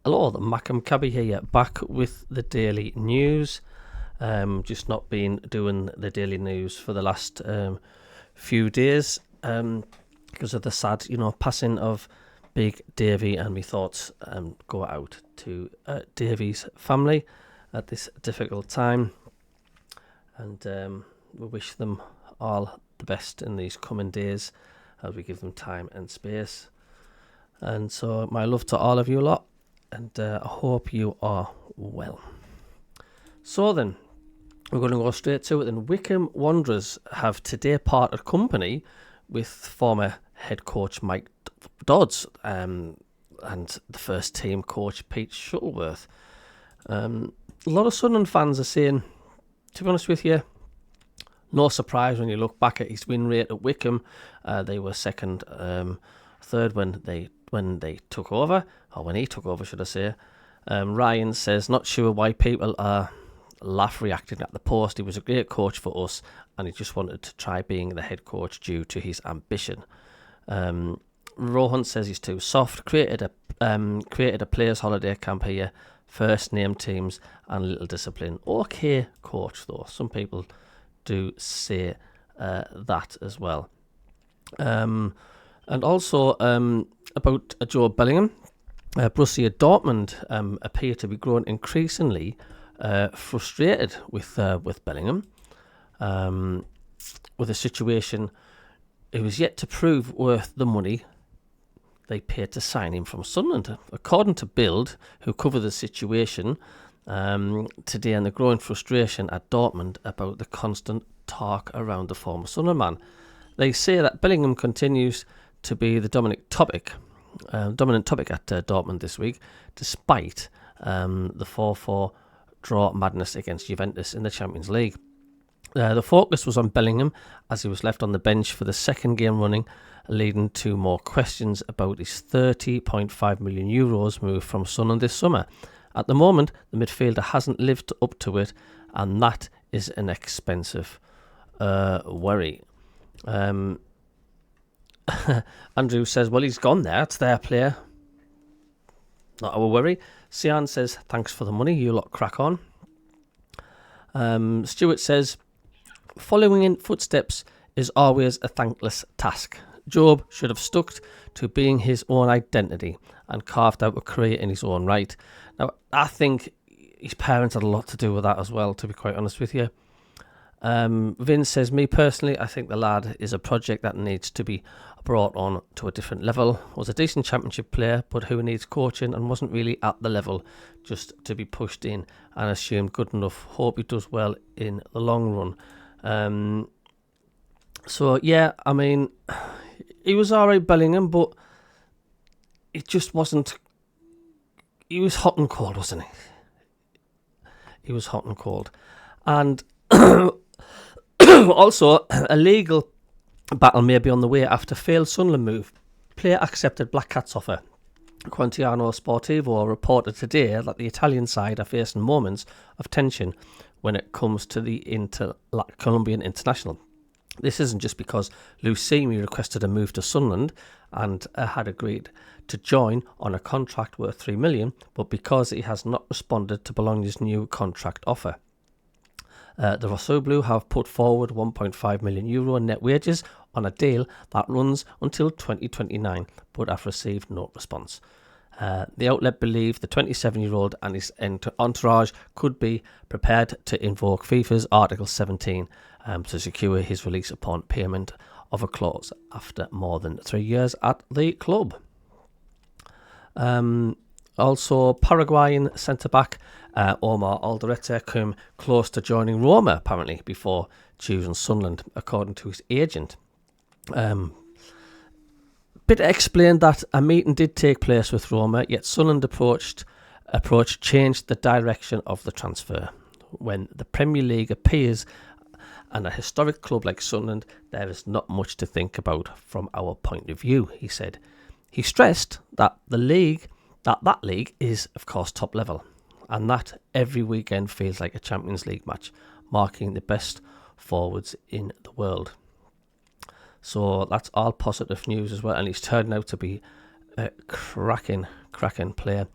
Hello, the Macam Cabby here, back with the daily news. Just not been doing the daily news for the last few days because of the sad, passing of Big Davy, and we thought go out to Davy's family at this difficult time, and we wish them all the best in these coming days as we give them time and space. And so my love to all of you lot, and I hope you are well. So then, we're going to go straight to it. And Wycombe Wanderers have today parted company with former head coach Mike Dodds and the first team coach Pete Shuttleworth. A lot of Sunderland fans are saying, to be honest with you, no surprise when you look back at his win rate at Wycombe. They were second, third when they took over, or when he took over, should I say. Ryan says, not sure why people are reacting at the post. He was a great coach for us, and he just wanted to try being the head coach due to his ambition. Rohan says he's too soft. Created a players' holiday camp here, first name teams, and little discipline. Okay, coach though. Some people do say that as well. And also about Joe Bellingham, Borussia Dortmund appear to be growing increasingly frustrated with Bellingham, with a situation he was yet to prove worth the money they paid to sign him from Sunderland. According to Bild, who covered the situation today, and the growing frustration at Dortmund about the constant talk around the former Sunderland man. They say that Bellingham continues to be the dominant topic at Dortmund this week, despite the 4-4 draw madness against Juventus in the Champions League. The focus was on Bellingham as he was left on the bench for the second game running, leading to more questions about his €30.5 million move from Sunderland this summer. At the moment, the midfielder hasn't lived up to it, and that is an expensive worry. Andrew says, well, he's gone there. It's their player. Not our worry. Sian says, thanks for the money. You lot crack on. Stuart says, following in footsteps is always a thankless task. Job should have stuck to being his own identity and carved out a career in his own right. Now, I think his parents had a lot to do with that as well, to be quite honest with you. Vince says, me personally, I think the lad is a project that needs to be brought on to a different level. Was a decent championship player, but who needs coaching and wasn't really at the level just to be pushed in and assumed good enough. Hope he does well in the long run. So yeah, I mean, he was alright, Bellingham, but it just wasn't. He was hot and cold, wasn't he? He was hot and cold. And also, a legal battle may be on the way after failed Sunderland move. Player accepted Black Cat's offer. Quotidiano Sportivo reported today that the Italian side are facing moments of tension when it comes to the Colombian international. This isn't just because Lucemi requested a move to Sunderland and had agreed to join on a contract worth $3 million, but because he has not responded to Bologna's new contract offer. The Rossoblue have put forward €1.5 million net wages on a deal that runs until 2029, but have received no response. The outlet believe the 27-year-old and his entourage could be prepared to invoke FIFA's Article 17 to secure his release upon payment of a clause after more than 3 years at the club. Also, Paraguayan centre-back Omar Alderete came close to joining Roma, apparently, before choosing Sunderland, according to his agent. Bitter explained that a meeting did take place with Roma, yet Sunderland approach changed the direction of the transfer. When the Premier League appears and a historic club like Sunderland, there is not much to think about from our point of view, he said. He stressed that that league is, of course, top level, and that every weekend feels like a Champions League match, marking the best forwards in the world. So that's all positive news as well, and he's turned out to be a cracking player.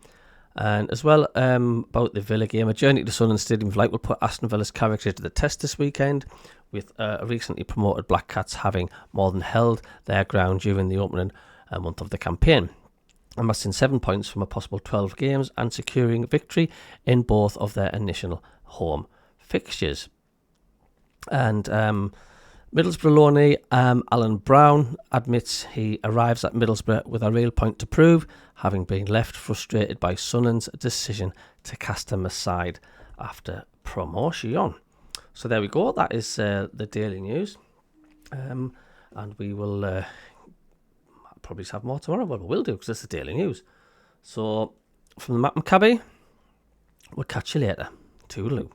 And as well, about the Villa game, a journey to Sunderland Stadium of Light will put Aston Villa's character to the test this weekend, with recently promoted Black Cats having more than held their ground during the opening month of the campaign, amassing 7 points from a possible 12 games and securing victory in both of their initial home fixtures. And Middlesbrough loanee Alan Brown admits he arrives at Middlesbrough with a real point to prove, having been left frustrated by Sunderland's decision to cast him aside after promotion. So there we go. That is the daily news. And we will probably have more tomorrow. Well, we will do, because it's the daily news. So from the Map and Cabby, we'll catch you later. Toodaloo.